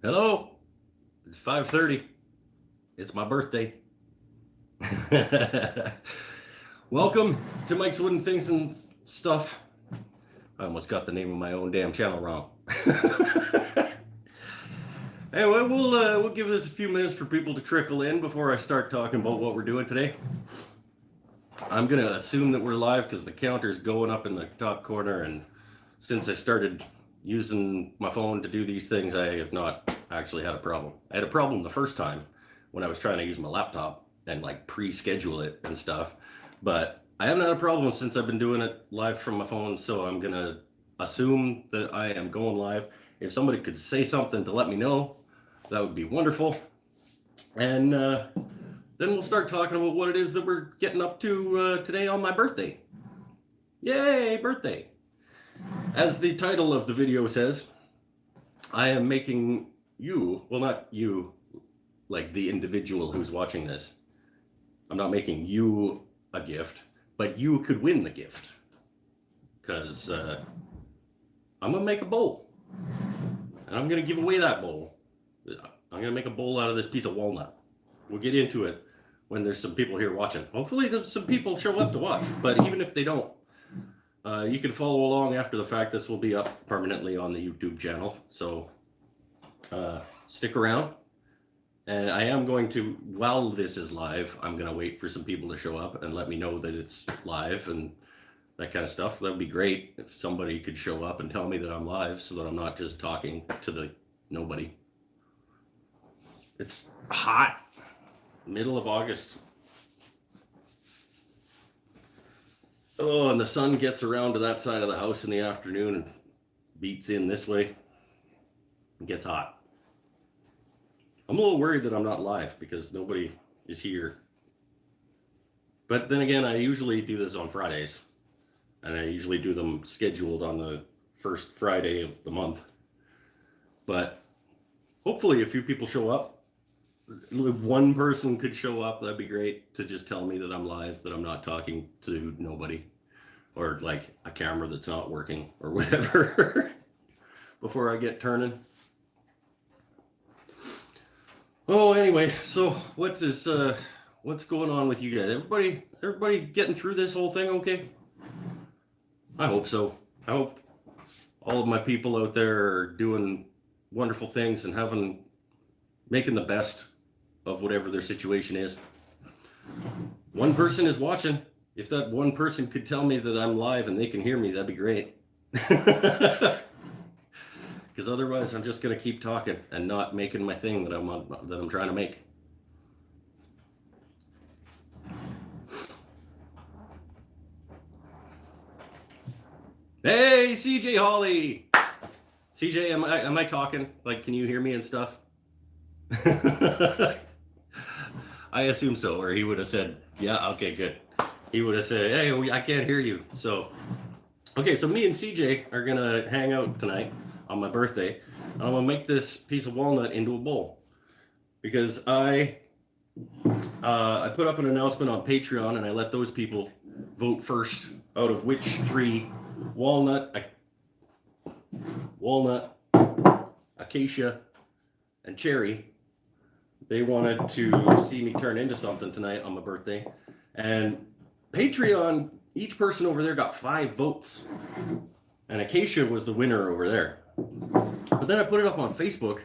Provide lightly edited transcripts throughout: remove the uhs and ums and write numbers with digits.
Hello, it's 5:30. It's my birthday. Welcome to Mike's Wooden Things and Stuff. I almost got the name of my own damn channel wrong. Anyway, we'll give this a few minutes for people to trickle in before I start talking about what we're doing today. I'm gonna assume that we're live because the counter's going up in the top corner, and since I started using my phone to do these things, I have not actually had a problem. I had a problem the first time when I was trying to use my laptop and like pre-schedule it and stuff, but I haven't had a problem since I've been doing it live from my phone, so I'm gonna assume that I am going live. If somebody could say something to let me know, that would be wonderful. And then we'll start talking about what it is that we're getting up to today on my birthday. Yay, birthday! As the title of the video says, I am making you, well, not you, like the individual who's watching this. I'm not making you a gift, but you could win the gift. Because I'm going to make a bowl. And I'm going to give away that bowl. I'm going to make a bowl out of this piece of walnut. We'll get into it when there's some people here watching. Hopefully there's some people show up to watch, but even if they don't, you can follow along after the fact. This will be up permanently on the YouTube channel, so stick around. And I am going to, while this is live, I'm going to wait for some people to show up and let me know that it's live and that kind of stuff. That would be great if somebody could show up and tell me that I'm live so that I'm not just talking to the nobody. It's hot, middle of August. Oh, and the sun gets around to that side of the house in the afternoon and beats in this way. It gets hot. I'm a little worried that I'm not live because nobody is here. But then again, I usually do this on Fridays. And I usually do them scheduled on the first Friday of the month. But hopefully a few people show up. If one person could show up, that'd be great, to just tell me that I'm live, that I'm not talking to nobody, or like a camera that's not working or whatever before I get turning. Oh, anyway, so what's going on with you guys? Everybody getting through this whole thing okay? I hope so. I hope all of my people out there are doing wonderful things and making the best of whatever their situation is. One person is watching. If that one person could tell me that I'm live and they can hear me, that'd be great. Because otherwise I'm just going to keep talking and not making my thing that I'm trying to make. Hey, CJ Holly. CJ, am I talking? Like, can you hear me and stuff? I assume so, or he would have said, yeah, okay, good. He would have said, hey, I can't hear you. So, okay, so me and CJ are going to hang out tonight on my birthday. I'm going to make this piece of walnut into a bowl. Because I put up an announcement on Patreon, and I let those people vote first out of which three walnut, acacia, and cherry they wanted to see me turn into something tonight on my birthday. And Patreon, each person over there got 5 votes. And Acacia was the winner over there. But then I put it up on Facebook,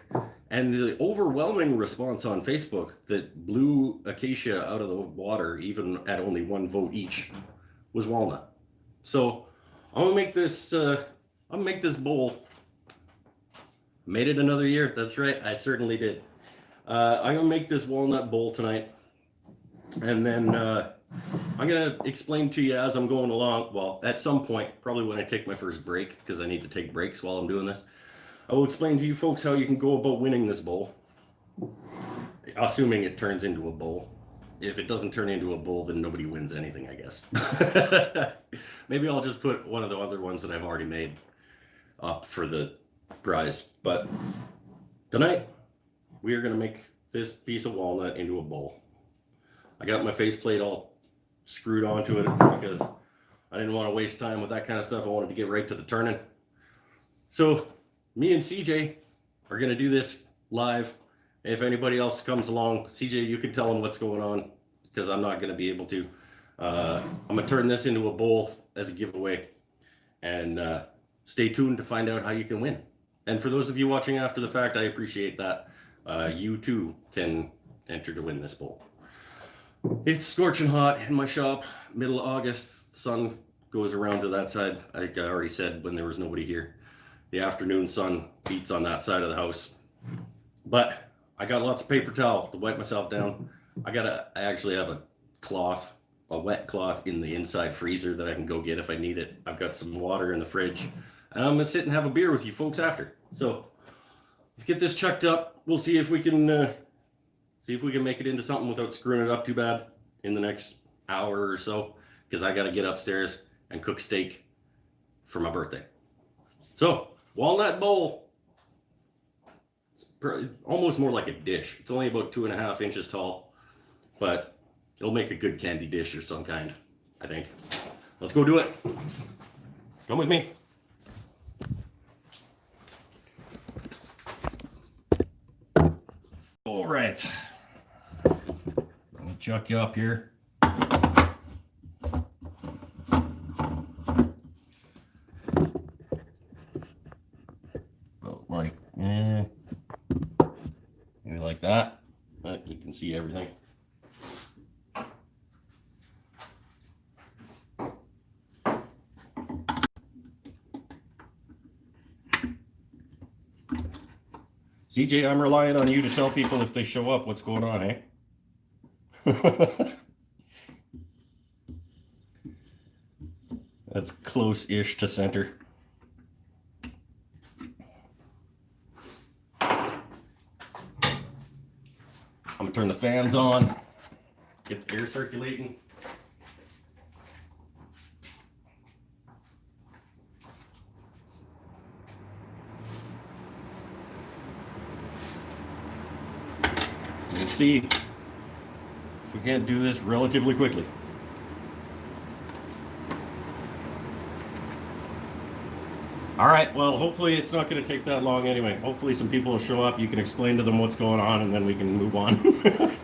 and the overwhelming response on Facebook that blew Acacia out of the water, even at only 1 vote each, was walnut. So I'm gonna make this bowl. Made it another year. That's right, I certainly did. I'm gonna make this walnut bowl tonight, and then I'm gonna explain to you as I'm going along. Well, at some point, probably when I take my first break, because I need to take breaks while I'm doing this, I will explain to you folks how you can go about winning this bowl, assuming it turns into a bowl. If it doesn't turn into a bowl, then nobody wins anything, I guess. Maybe I'll just put one of the other ones that I've already made up for the prize. But tonight, we are going to make this piece of walnut into a bowl. I got my faceplate all screwed onto it because I didn't want to waste time with that kind of stuff. I wanted to get right to the turning. So me and CJ are going to do this live. If anybody else comes along, CJ, you can tell them what's going on because I'm not going to be able to. I'm going to turn this into a bowl as a giveaway, and stay tuned to find out how you can win. And for those of you watching after the fact, I appreciate that. You too can enter to win this bowl. It's scorching hot in my shop, middle of August. Sun goes around to that side. Like I already said when there was nobody here. The afternoon sun beats on that side of the house. But I got lots of paper towel to wipe myself down. I actually have a wet cloth in the inside freezer that I can go get if I need it. I've got some water in the fridge. And I'm gonna sit and have a beer with you folks after. So let's get this chucked up. We'll see if we can make it into something without screwing it up too bad in the next hour or so, because I got to get upstairs and cook steak for my birthday. So, walnut bowl. It's almost more like a dish. It's only about 2.5 inches tall, but it'll make a good candy dish or some kind, I think. Let's go do it. Come with me. All right. Let me chuck you up here. Maybe like that. You can see everything. CJ, I'm relying on you to tell people if they show up what's going on, eh? That's close-ish to center. I'm gonna turn the fans on, get the air circulating. You see, we can't do this relatively quickly. All right, well, hopefully it's not going to take that long anyway. Hopefully some people will show up, you can explain to them what's going on, and then we can move on.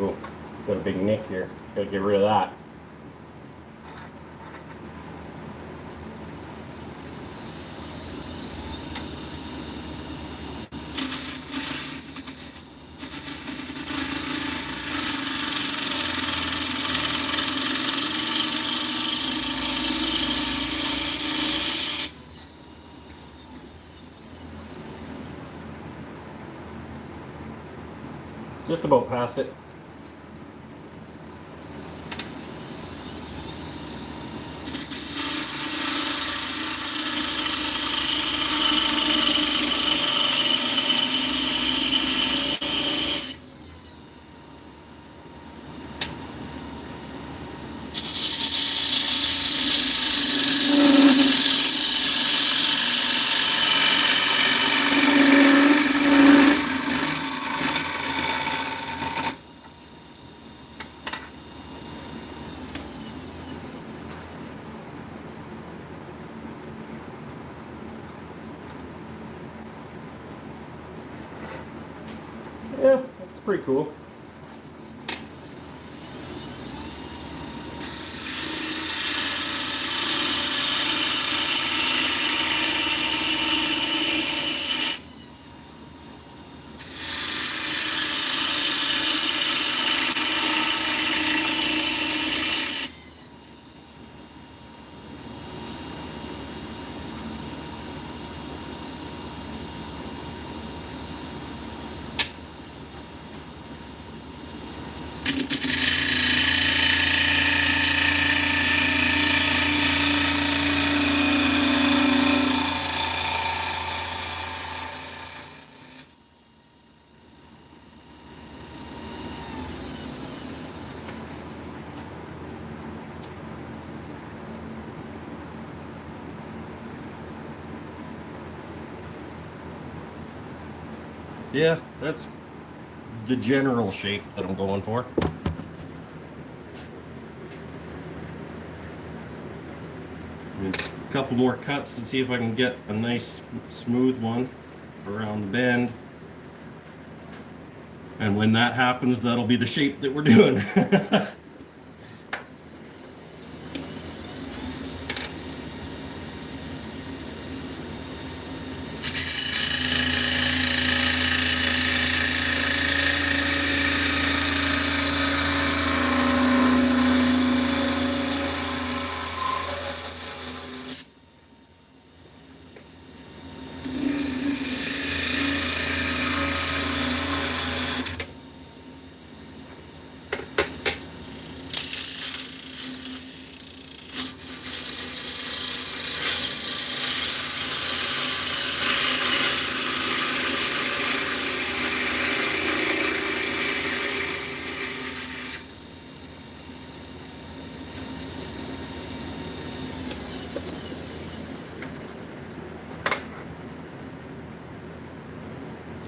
Oh, got a big nick here. Gotta get rid of that. Just about past it. Yeah, that's pretty cool. Yeah, that's the general shape that I'm going for. A couple more cuts and see if I can get a nice smooth one around the bend. And when that happens, that'll be the shape that we're doing.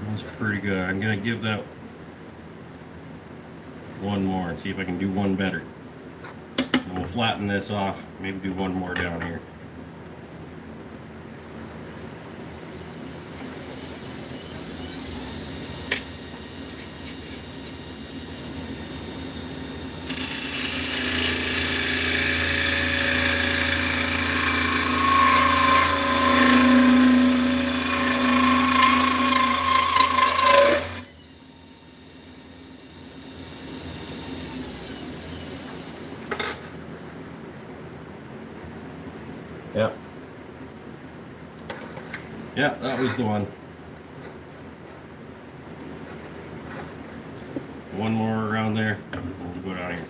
That's pretty good. I'm gonna give that one more and see if I can do one better. And we'll flatten this off, maybe do one more down here. Yep. Yeah, that was the one. One more around there, and we'll go down here.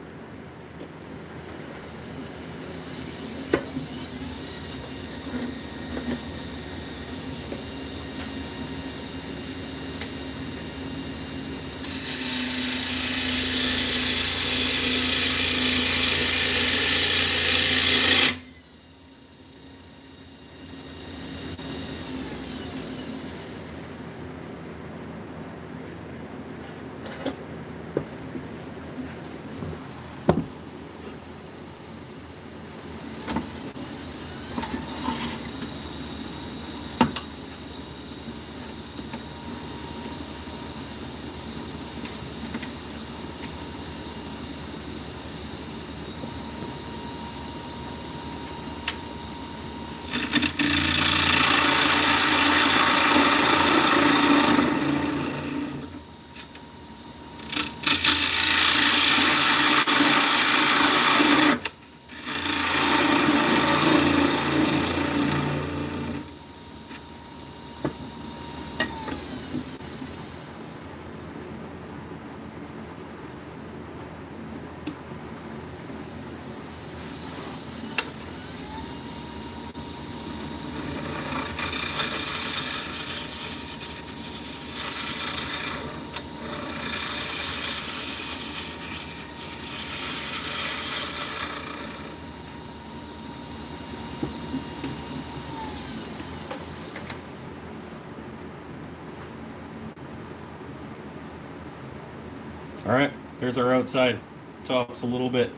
All right, there's our outside. Top's a little bit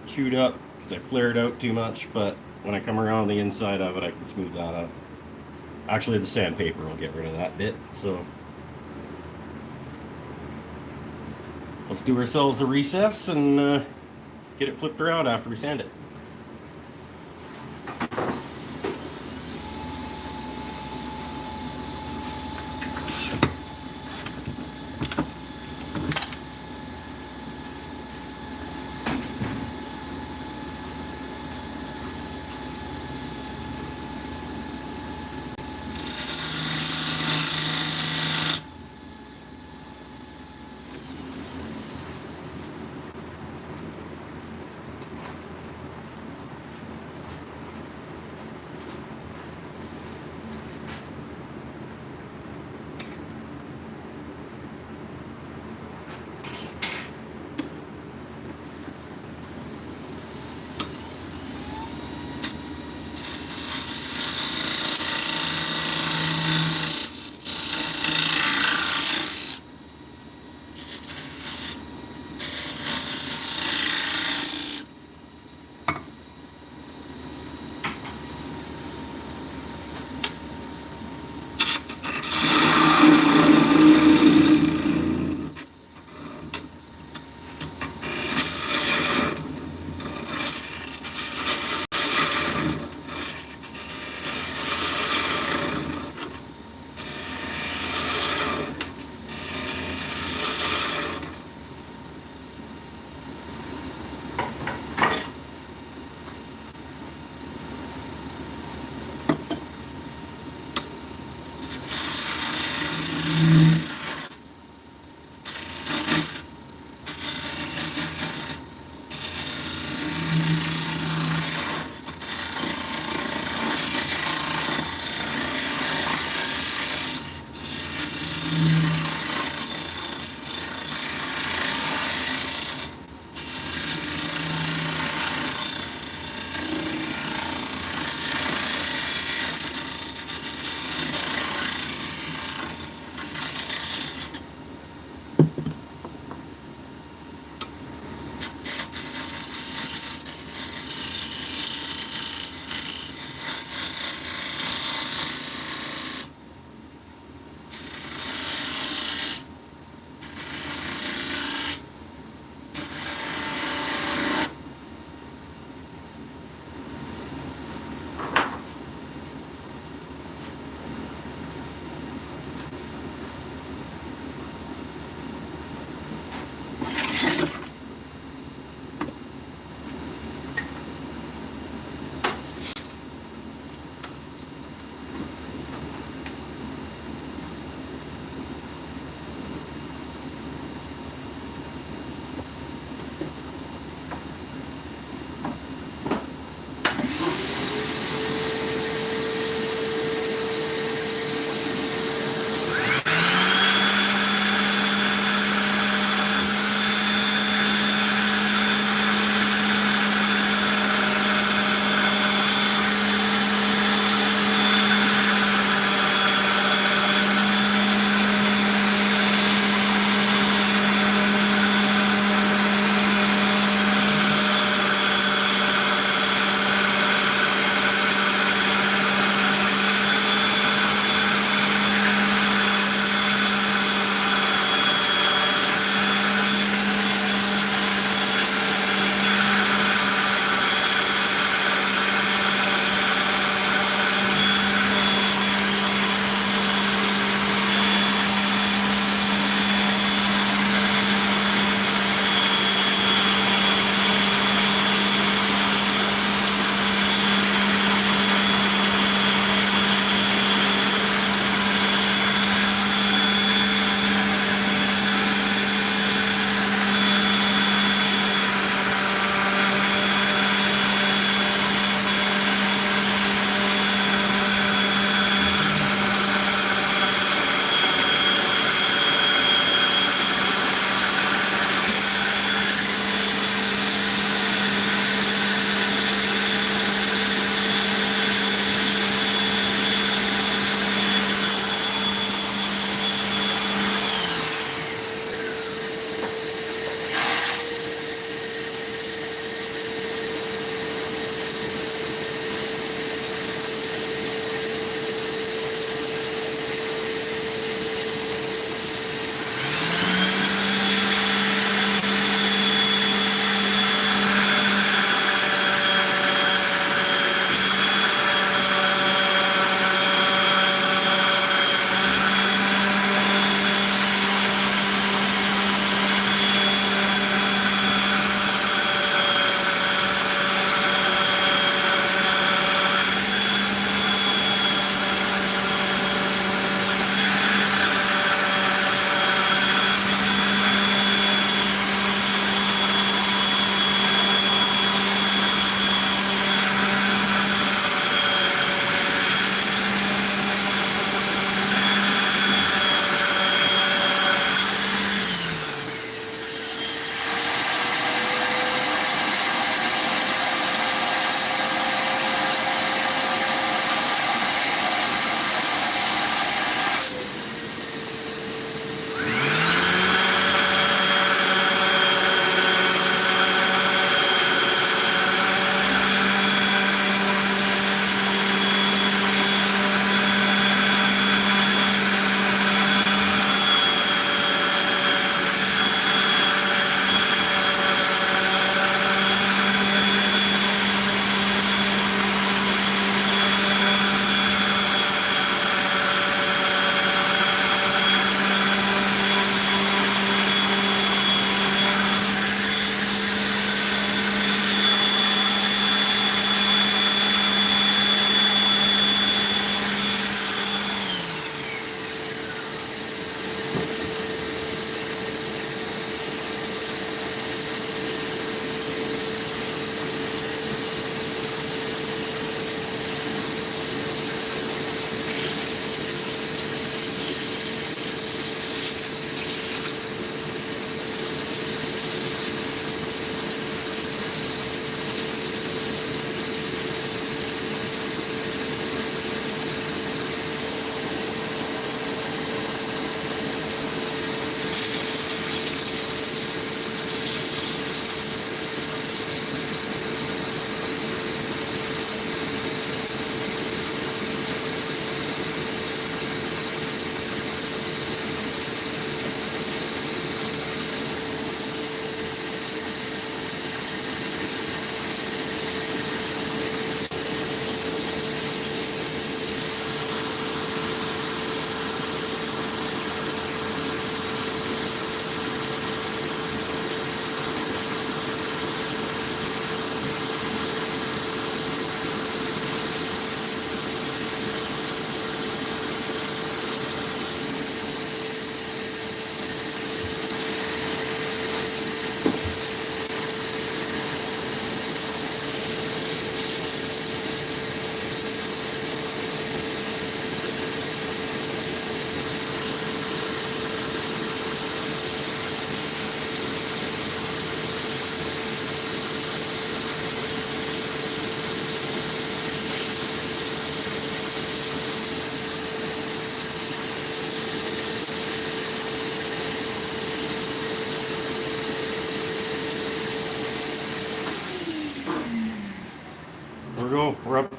chewed up because I flared out too much, but when I come around the inside of it, I can smooth that up. Actually, the sandpaper will get rid of that bit, so let's do ourselves a recess and get it flipped around after we sand it.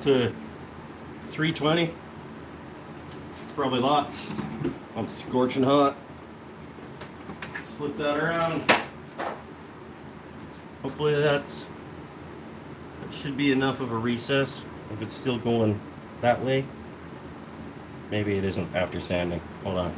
to 320. It's probably lots. I'm scorching hot. Let's flip that around. Hopefully that should be enough of a recess. If it's still going that way, maybe it isn't after sanding. Hold on.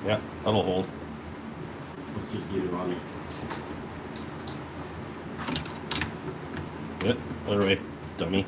Yeah, that'll hold. Let's just get it on here. Yep, other way, dummy.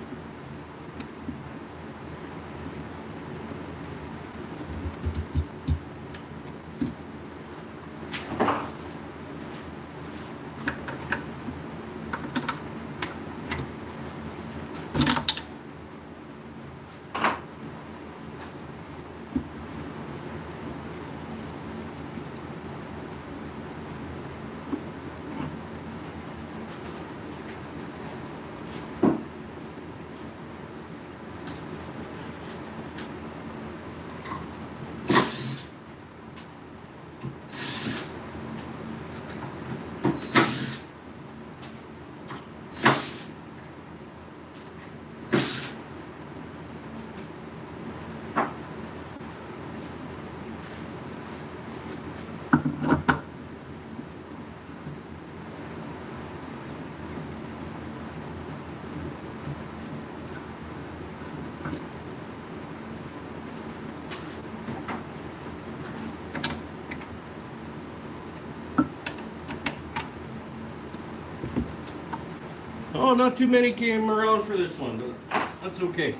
Oh, not too many came around for this one, but that's okay.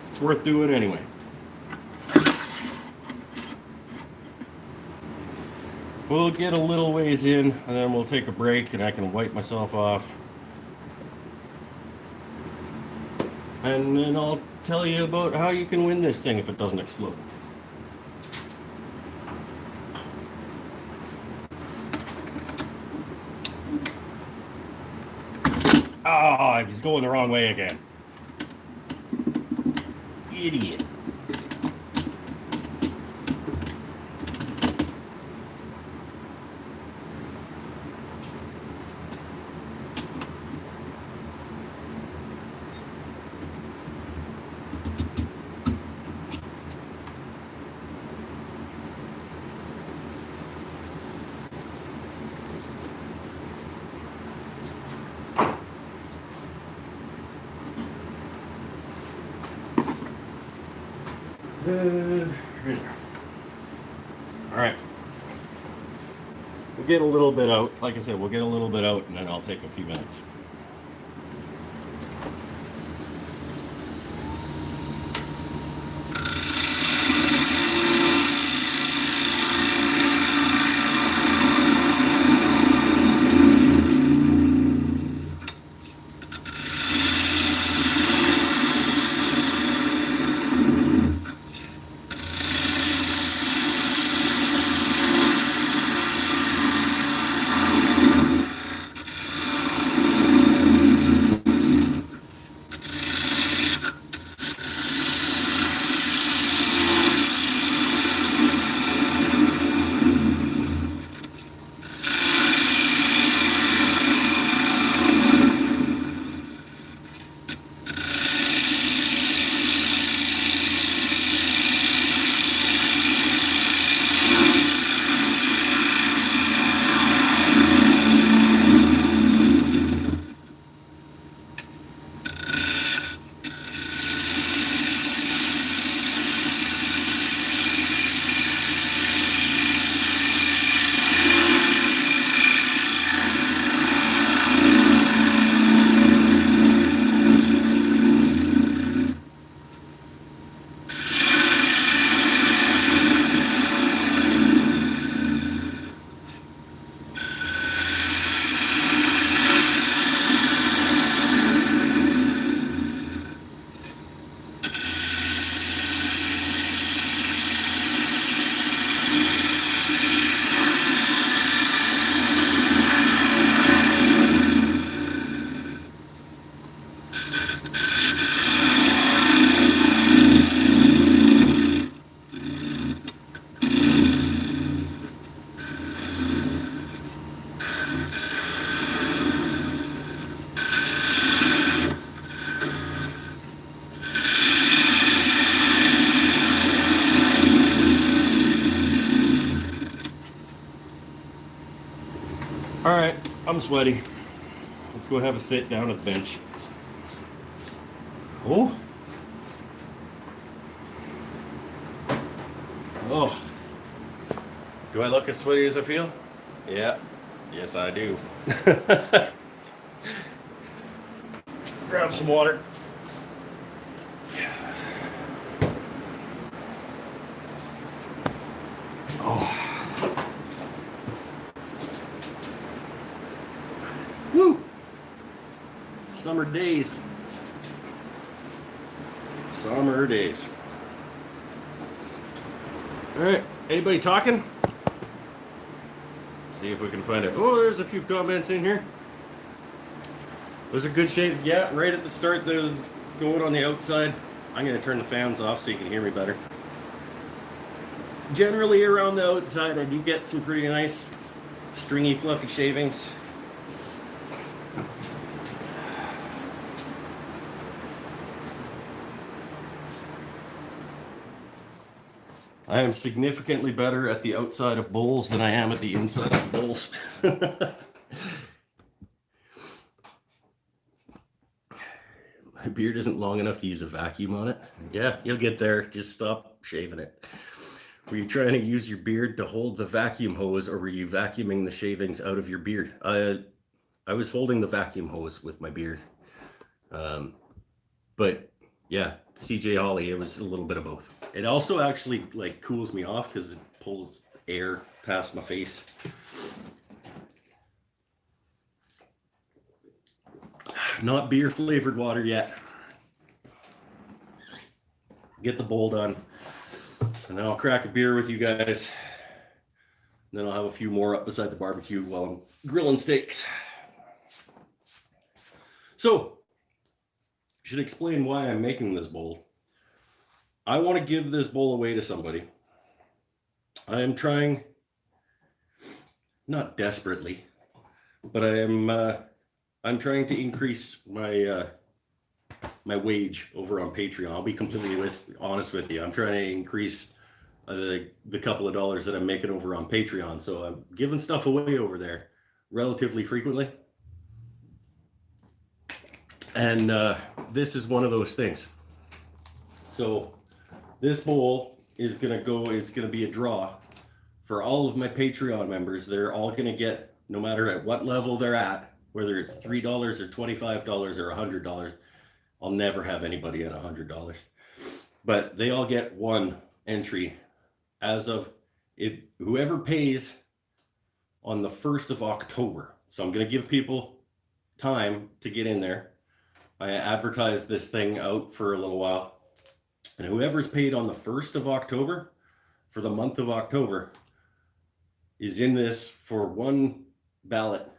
It's worth doing anyway. We'll get a little ways in, and then we'll take a break, and I can wipe myself off. And then I'll tell you about how you can win this thing if it doesn't explode. Ah, he's going the wrong way again. Idiot. Alright. We'll get a little bit out. Like I said, we'll get a little bit out and then I'll take a few minutes. I'm sweaty. Let's go have a sit down at the bench. Oh. Oh. Do I look as sweaty as I feel? Yeah. Yes, I do. Grab some water. Oh. Woo! Summer days. Summer days. All right. Anybody talking? See if we can find it. Oh, there's a few comments in here. Those are good shapes. Yeah, right at the start, there's going on the outside. I'm going to turn the fans off so you can hear me better. Generally, around the outside, I do get some pretty nice, stringy, fluffy shavings. I am significantly better at the outside of bowls than I am at the inside of bowls. My beard isn't long enough to use a vacuum on it. Yeah, you'll get there. Just stop shaving it. Were you trying to use your beard to hold the vacuum hose, or were you vacuuming the shavings out of your beard? I was holding the vacuum hose with my beard. But yeah, CJ Holly, it was a little bit of both. It also actually like cools me off because it pulls air past my face. Not beer flavored water yet. Get the bowl done. And then I'll crack a beer with you guys. And then I'll have a few more up beside the barbecue while I'm grilling steaks. So, I should explain why I'm making this bowl. I want to give this bowl away to somebody. I am trying, not desperately, but I'm trying to increase my my wage over on Patreon. I'll be completely honest with you. I'm trying to increase the couple of dollars that I'm making over on Patreon. So I'm giving stuff away over there relatively frequently. And this is one of those things. So this bowl is going to go, it's going to be a draw for all of my Patreon members. They're all going to get, no matter at what level they're at, whether it's $3 or $25 or $100. I'll never have anybody at $100. But they all get one entry as of it, whoever pays on the 1st of October. So I'm going to give people time to get in there. I advertised this thing out for a little while. And whoever's paid on the 1st of October, for the month of October, is in this for one ballot,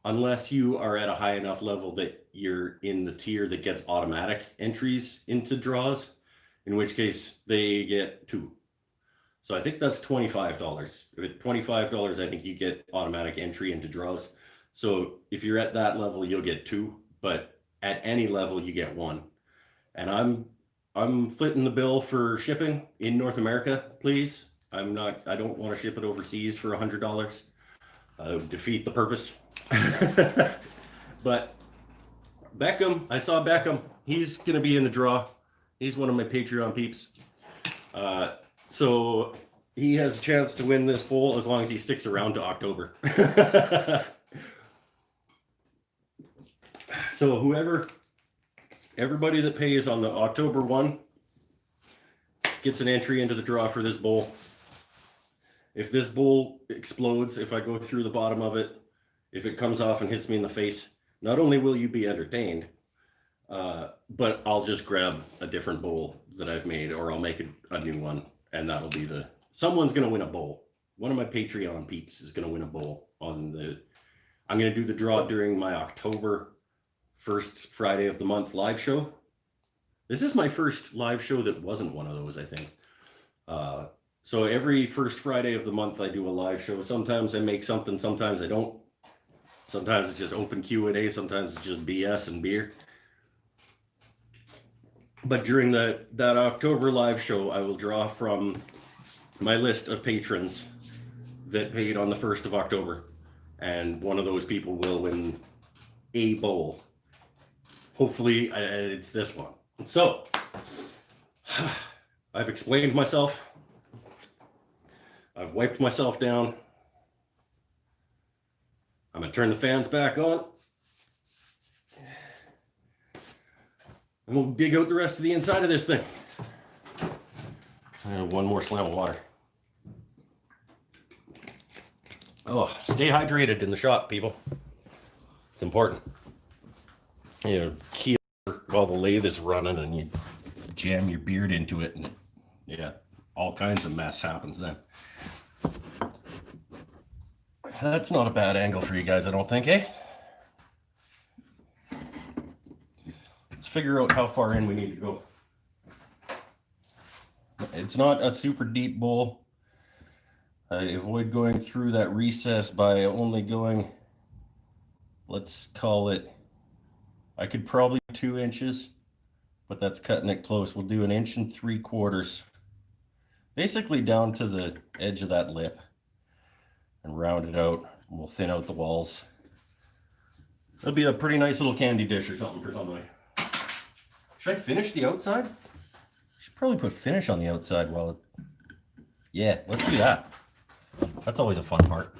unless you are at a high enough level that you're in the tier that gets automatic entries into draws, in which case they get 2. So I think that's $25. At $25, I think you get automatic entry into draws. So if you're at that level, you'll get 2, but at any level you get 1. And I'm footing the bill for shipping in North America, please. I don't want to ship it overseas for $100. Defeat the purpose. But Beckham, I saw Beckham. He's going to be in the draw. He's one of my Patreon peeps. So he has a chance to win this bowl as long as he sticks around to October. So everybody that pays on the October 1 gets an entry into the draw for this bowl. If this bowl explodes, if I go through the bottom of it, if it comes off and hits me in the face, not only will you be entertained, but I'll just grab a different bowl that I've made, or I'll make a new one, and that'll be someone's going to win a bowl. One of my Patreon peeps is going to win a bowl I'm going to do the draw during my October 1st Friday of the month live show. This is my first live show that wasn't one of those, I think. So every first Friday of the month, I do a live show. Sometimes I make something, sometimes I don't. Sometimes it's just open Q&A, sometimes it's just BS and beer. But during that October live show, I will draw from my list of patrons that paid on the 1st of October. and one of those people will win a bowl. Hopefully, it's this one. So, I've explained myself. I've wiped myself down. I'm going to turn the fans back on. And we'll dig out the rest of the inside of this thing. And one more slam of water. Oh, stay hydrated in the shop, people. It's important. You know, key while the lathe is running and you jam your beard into it, and yeah, all kinds of mess happens then. That's not a bad angle for you guys, I don't think, eh? Let's figure out how far in we need to go. It's not a super deep bowl. I avoid going through that recess by only going, let's call it, I could probably 2 inches, but that's cutting it close. We'll do 1 3/4, basically down to the edge of that lip, and round it out. We'll thin out the walls. That'll be a pretty nice little candy dish or something for somebody. Should I finish the outside? I should probably put finish on the outside while it... Yeah, let's do that. That's always a fun part.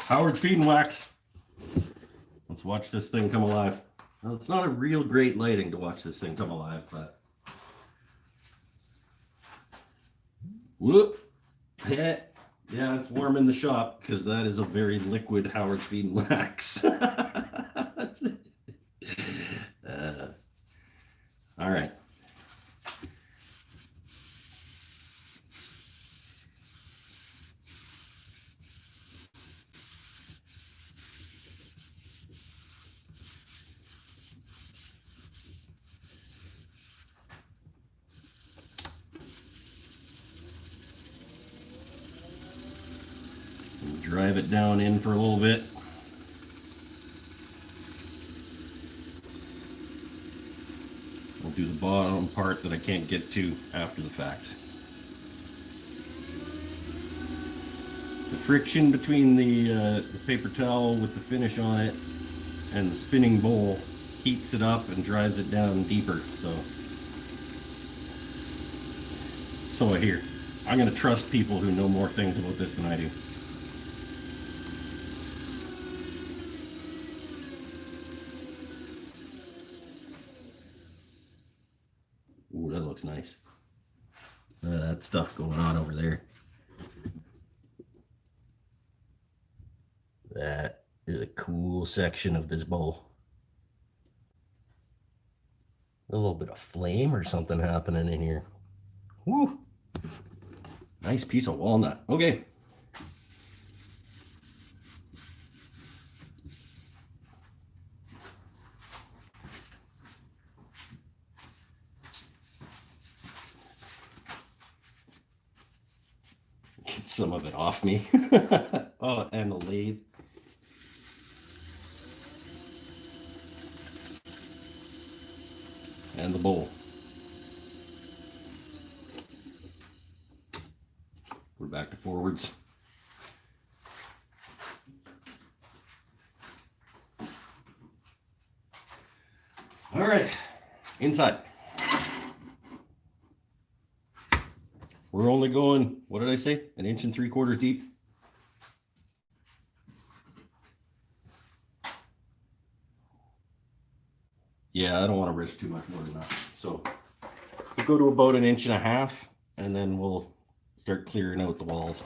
Howard's feeding wax. Let's watch this thing come alive. Well, it's not a real great lighting to watch this thing come alive, but... Whoop! Yeah, it's warm in the shop because that is a very liquid Howard's feeding wax. All right. Drive it down in for a little bit. We'll do the bottom part that I can't get to after the fact. The friction between the paper towel with the finish on it and the spinning bowl heats it up and drives it down deeper. So I hear. I'm going to trust people who know more things about this than I do. Ooh, that looks nice. That stuff going on over there. That is a cool section of this bowl. A little bit of flame or something happening in here. Woo! Nice piece of walnut. Okay. Get some of it off me. Oh, and the lathe. And the bowl. We're back to forwards. All right, inside. We're only going, what did I say? 1 3/4 inches deep. Yeah, I don't want to risk too much more than that. So we'll go to about 1.5 inches, and then we'll start clearing out the walls.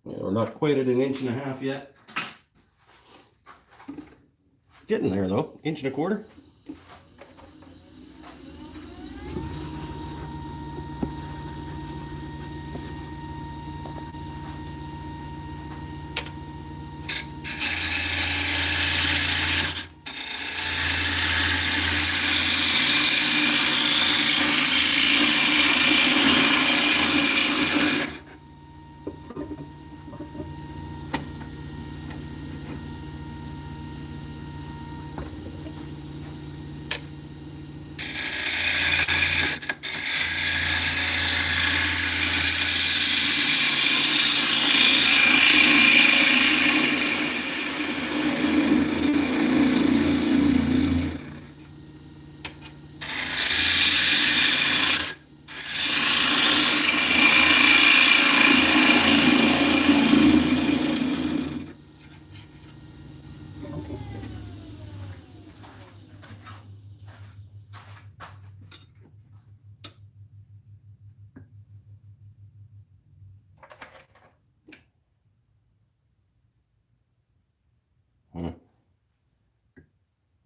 We're not quite at 1.5 inches yet. Getting there though, 1.25 inches.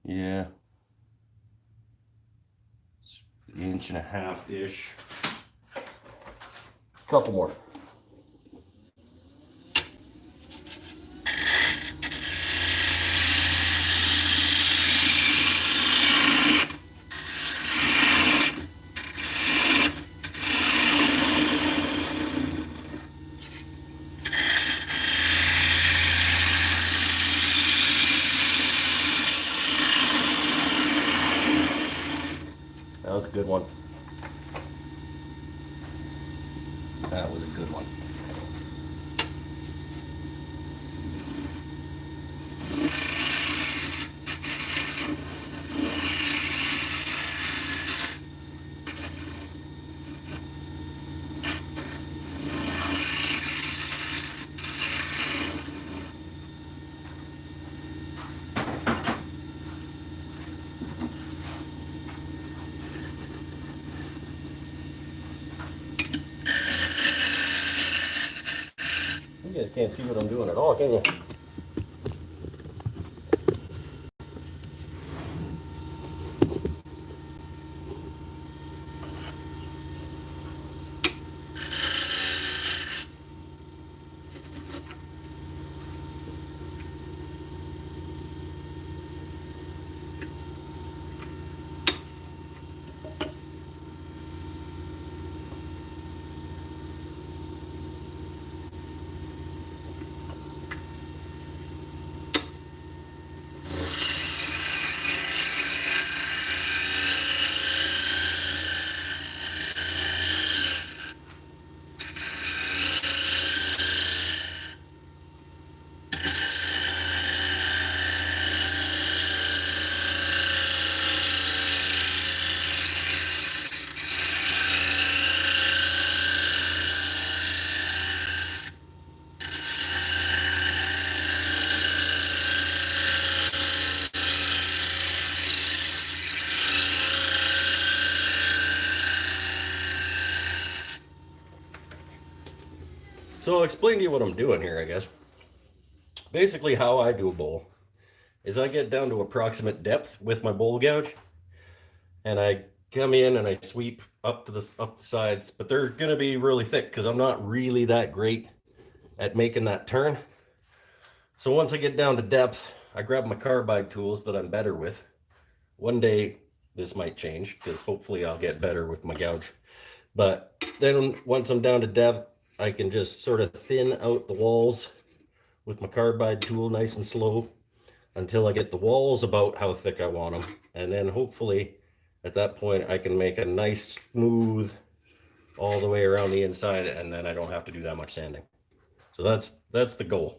Yeah. 1.5 inches-ish. Couple more. That was a good one. That was a good one. You guys can't see what I'm doing at all, can you? So I'll explain to you what I'm doing here, I guess. Basically, how I do a bowl is I get down to approximate depth with my bowl gouge, and I come in and I sweep up the sides, but they're gonna be really thick because I'm not really that great at making that turn. So once I get down to depth, I grab my carbide tools that I'm better with. One day this might change because hopefully I'll get better with my gouge. But then once I'm down to depth, I can just sort of thin out the walls with my carbide tool nice and slow until I get the walls about how thick I want them. And then hopefully at that point I can make a nice smooth all the way around the inside, and then I don't have to do that much sanding. So that's the goal.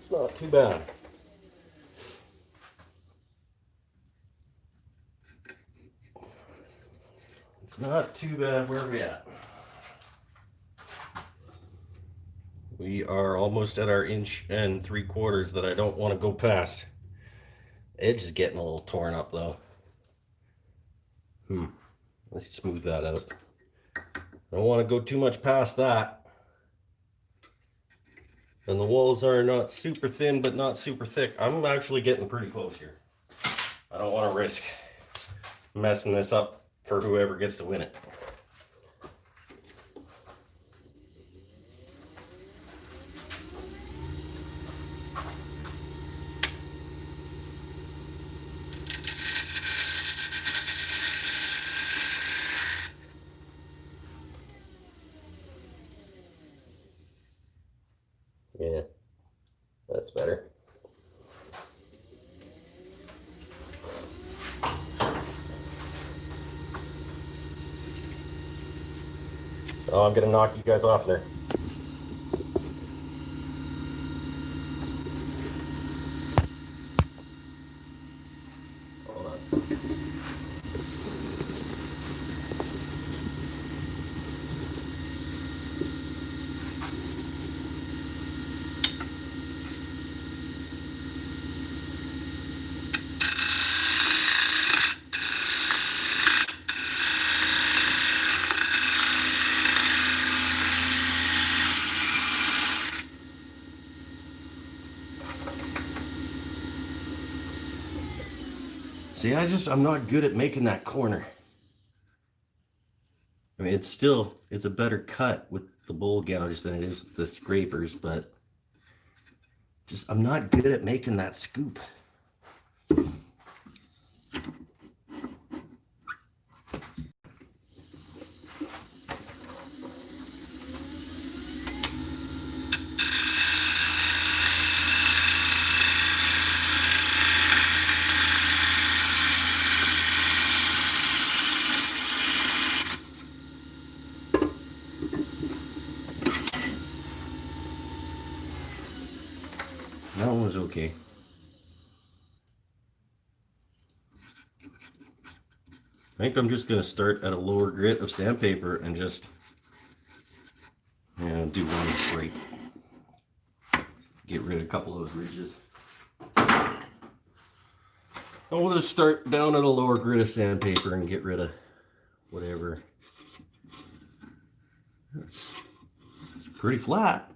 It's not too bad. It's not too bad. Where are we at? We are almost at our 1 3/4 inches that I don't want to go past. Edge is getting a little torn up though. Let's smooth that out. I don't want to go too much past that. And the walls are not super thin, but not super thick. I'm actually getting pretty close here. I don't want to risk messing this up for whoever gets to win it. Yeah, that's better. Oh, I'm gonna knock you guys off there. Hold on. See, I'm not good at making that corner. I mean, it's a better cut with the bowl gouge than it is with the scrapers, but I'm not good at making that scoop. That one was okay. I think I'm just going to start at a lower grit of sandpaper and just do one scrape. Get rid of a couple of those ridges. And we'll just start down at a lower grit of sandpaper and get rid of whatever. It's pretty flat.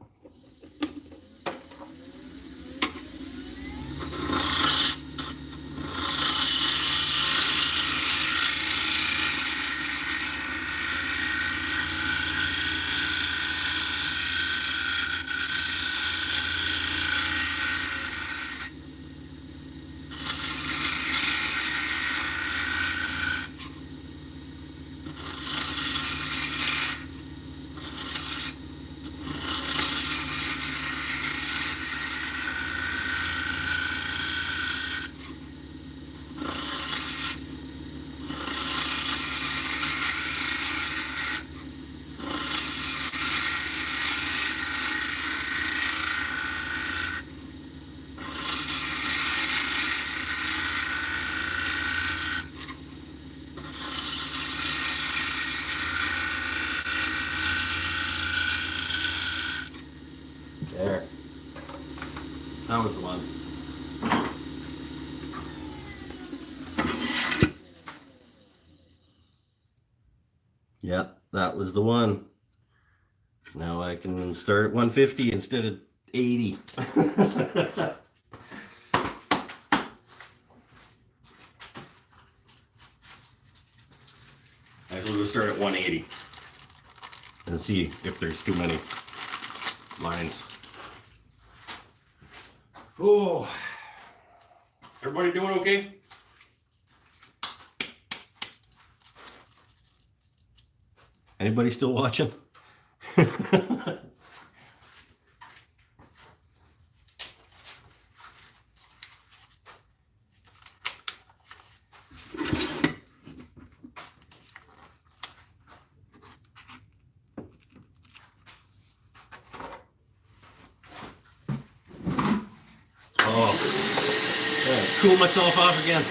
There. That was the one. Yep, that was the one. Now I can start at 150 instead of 80. Actually, we'll start at 180 and see if there's too many lines. Oh, everybody doing okay? Anybody still watching? Cool myself off again.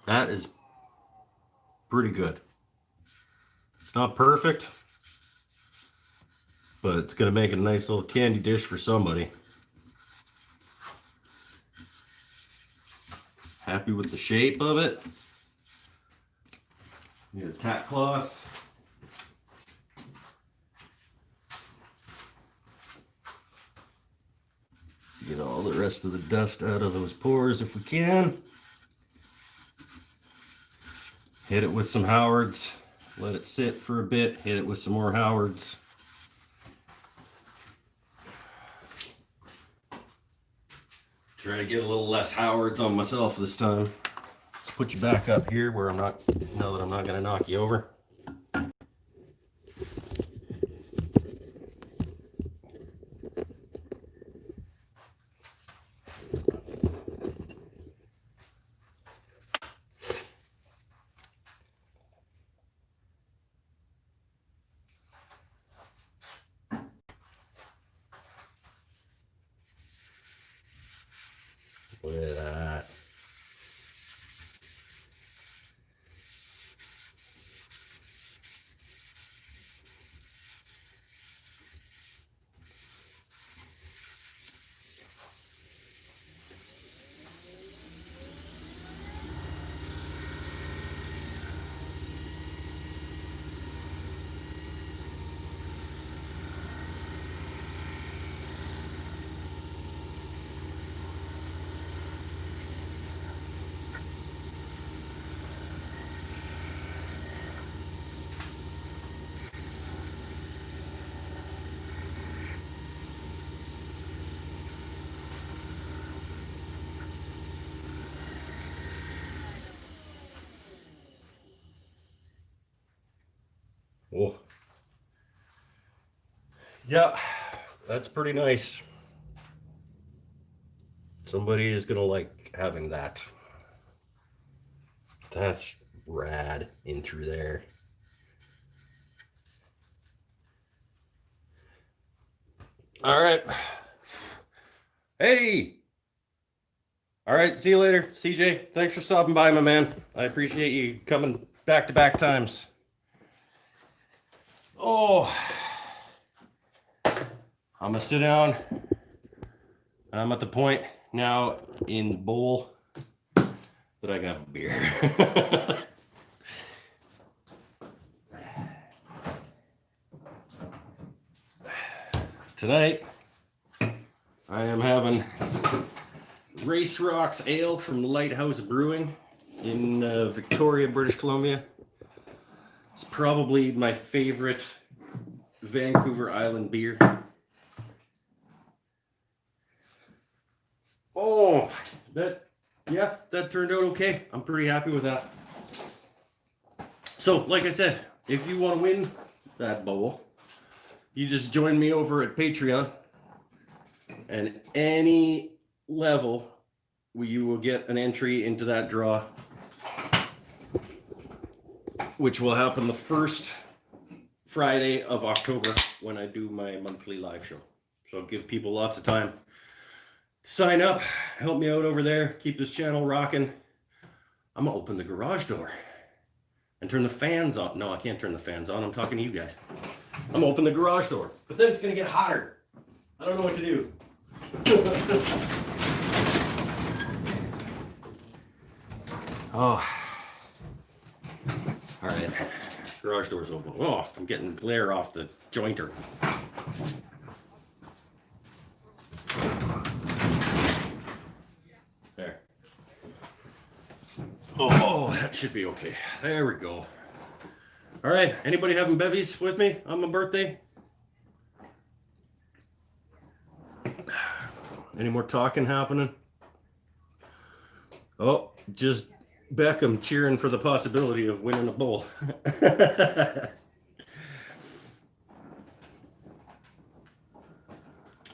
That is pretty good. It's not perfect, but it's going to make a nice little candy dish for somebody. Happy with the shape of it. Need a tack cloth. Get all the rest of the dust out of those pores if we can. Hit it with some Howards. Let it sit for a bit. Hit it with some more Howards. Try to get a little less Howards on myself this time. Let's put you back up here where I'm not, now that I'm not going to knock you over. Look at that. Oh, yeah, that's pretty nice. Somebody is gonna like having that. That's rad in through there. All right. Hey. All right, see you later, CJ. Thanks for stopping by, my man. I appreciate you coming back-to-back times. Oh, I'm gonna sit down. I'm at the point now in the bowl that I can have a beer. Tonight, I am having Race Rocks Ale from Lighthouse Brewing in Victoria, British Columbia. It's probably my favorite Vancouver Island beer. Oh, that turned out okay. I'm pretty happy with that. So, like I said, if you want to win that bowl, you just join me over at Patreon, and any level you will get an entry into that draw, which will happen the first Friday of October when I do my monthly live show. So I'll give people lots of time to sign up, help me out over there, keep this channel rocking. I'm gonna open the garage door and turn the fans on. No, I can't turn the fans on. I'm talking to you guys. I'm gonna open the garage door, but then it's gonna get hotter. I don't know what to do. Oh. All right, garage door's open. Oh, I'm getting glare off the jointer. There. Oh, that should be okay. There we go. All right, anybody having bevies with me on my birthday? Any more talking happening? Oh, just Beckham cheering for the possibility of winning a bowl.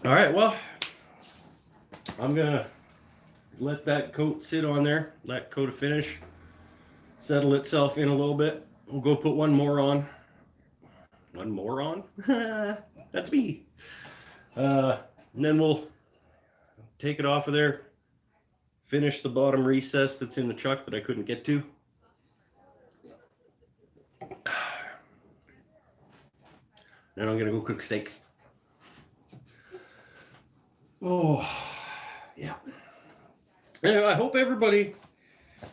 All right, well, I'm gonna let that coat sit on there, that coat of finish, settle itself in a little bit. We'll go put one more on. One more on? That's me. And then we'll take it off of there, finish the bottom recess that's in the chuck that I couldn't get to. Then I'm gonna go cook steaks. Oh, yeah. Anyway, I hope everybody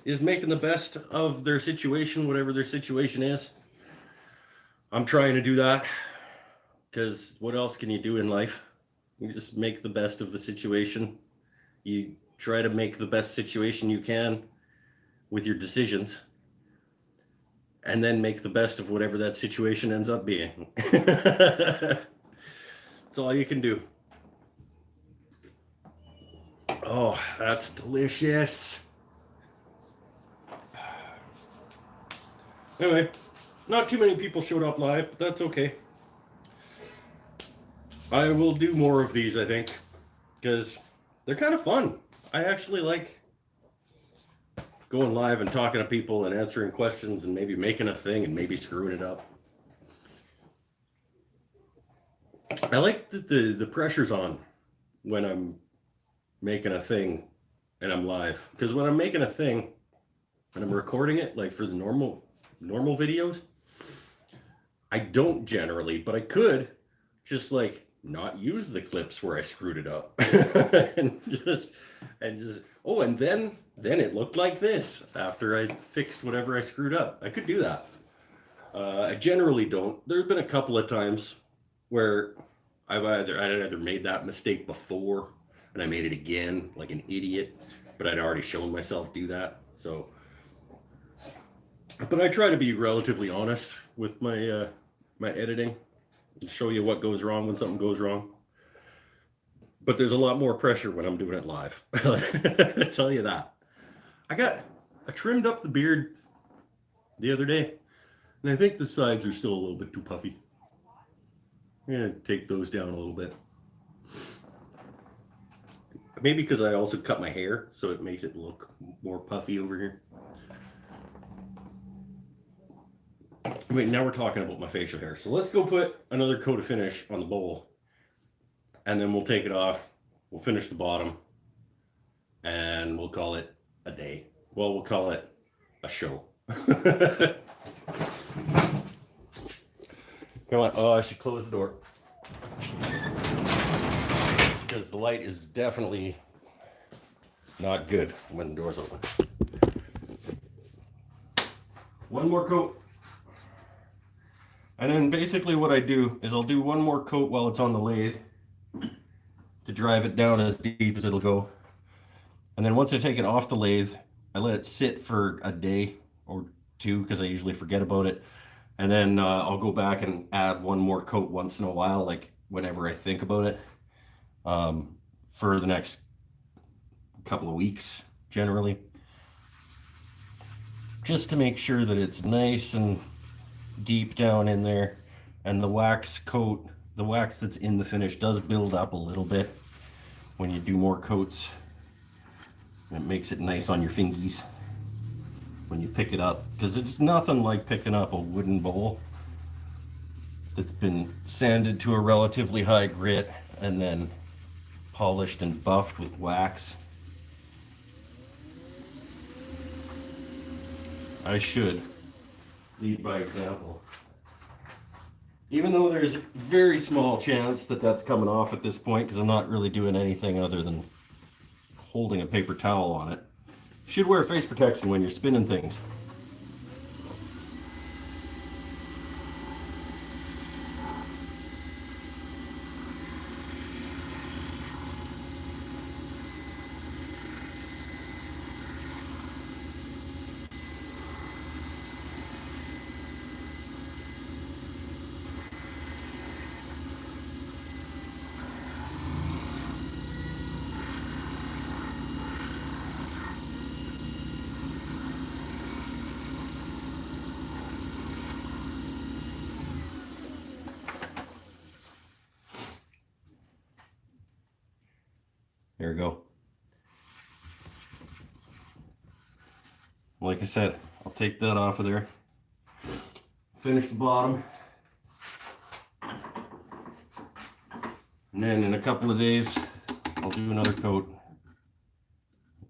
is making the best of their situation, whatever their situation is. I'm trying to do that because what else can you do in life? You just make the best of the situation. You try to make the best situation you can with your decisions, and then make the best of whatever that situation ends up being. That's all you can do. Oh, that's delicious. Anyway, not too many people showed up live, but that's okay. I will do more of these, I think, because they're kind of fun. I actually like going live and talking to people and answering questions and maybe making a thing and maybe screwing it up. I like that the pressure's on when I'm making a thing and I'm live, because when I'm making a thing and I'm recording it, like for the normal videos, I don't generally, but I could just like not use the clips where I screwed it up and just oh, and then it looked like this after I fixed whatever I screwed up. I could do that. I generally don't. There have been a couple of times where I'd either made that mistake before and I made it again like an idiot, but I'd already shown myself do that. So, but I try to be relatively honest with my my editing and show you what goes wrong when something goes wrong. But there's a lot more pressure when I'm doing it live. I tell you that. I trimmed up the beard the other day, and I think the sides are still a little bit too puffy. I'm gonna take those down a little bit. Maybe because I also cut my hair, so it makes it look more puffy over here. Wait, now we're talking about my facial hair. So let's go put another coat of finish on the bowl, and then we'll take it off. We'll finish the bottom, and we'll call it a day. Well, we'll call it a show. Come on. Oh, I should close the door, because the light is definitely not good when the door's open. One more coat. And then basically what I do is I'll do one more coat while it's on the lathe to drive it down as deep as it'll go. And then once I take it off the lathe, I let it sit for a day or two because I usually forget about it. And then I'll go back and add one more coat once in a while, like whenever I think about it, for the next couple of weeks generally. Just to make sure that it's nice and deep down in there, and the wax coat, the wax that's in the finish does build up a little bit when you do more coats. It makes it nice on your fingies when you pick it up, because it's nothing like picking up a wooden bowl that's been sanded to a relatively high grit and then polished and buffed with wax. I should lead by example. Even though there's a very small chance that that's coming off at this point, because I'm not really doing anything other than holding a paper towel on it. You should wear face protection when you're spinning things. There we go. Like I said, I'll take that off of there. Finish the bottom. And then in a couple of days, I'll do another coat.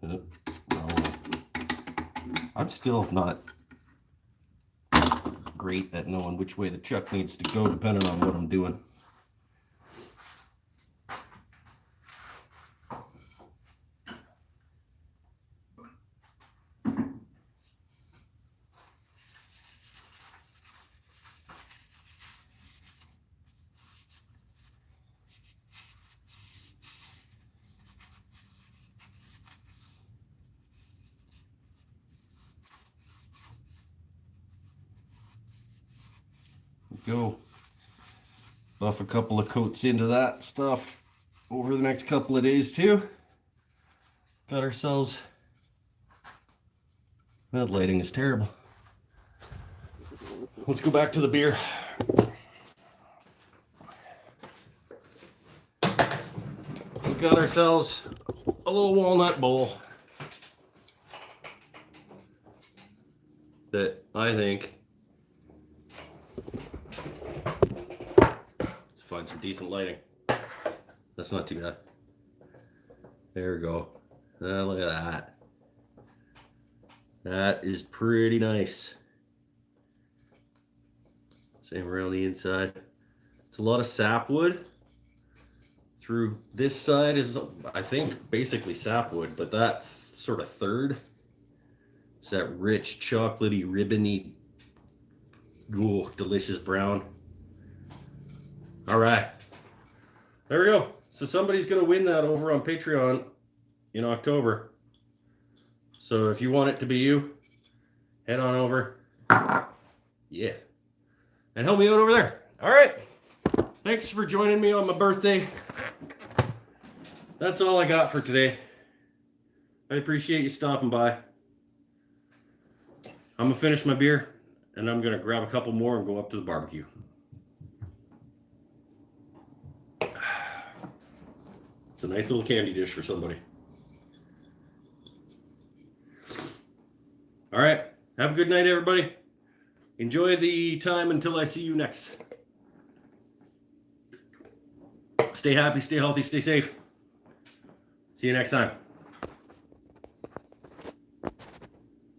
Yep. I'm still not great at knowing which way the chuck needs to go depending on what I'm doing. Go buff a couple of coats into that stuff over the next couple of days too. Got ourselves, that lighting is terrible. Let's go back to the beer. We got ourselves a little walnut bowl that I think, let's find some decent lighting. That's not too bad. There we go. Look at that. That is pretty nice. Same around the inside. It's a lot of sapwood. Through this side is, I think, basically sapwood, but that sort of third is that rich, chocolatey, ribbony, ooh, delicious brown. All right. There we go. So somebody's going to win that over on Patreon in October. So if you want it to be you, head on over. Yeah. And help me out over there. All right. Thanks for joining me on my birthday. That's all I got for today. I appreciate you stopping by. I'm going to finish my beer, and I'm going to grab a couple more and go up to the barbecue. It's a nice little candy dish for somebody. All right. Have a good night, everybody. Enjoy the time until I see you next. Stay happy, stay healthy, stay safe. See you next time.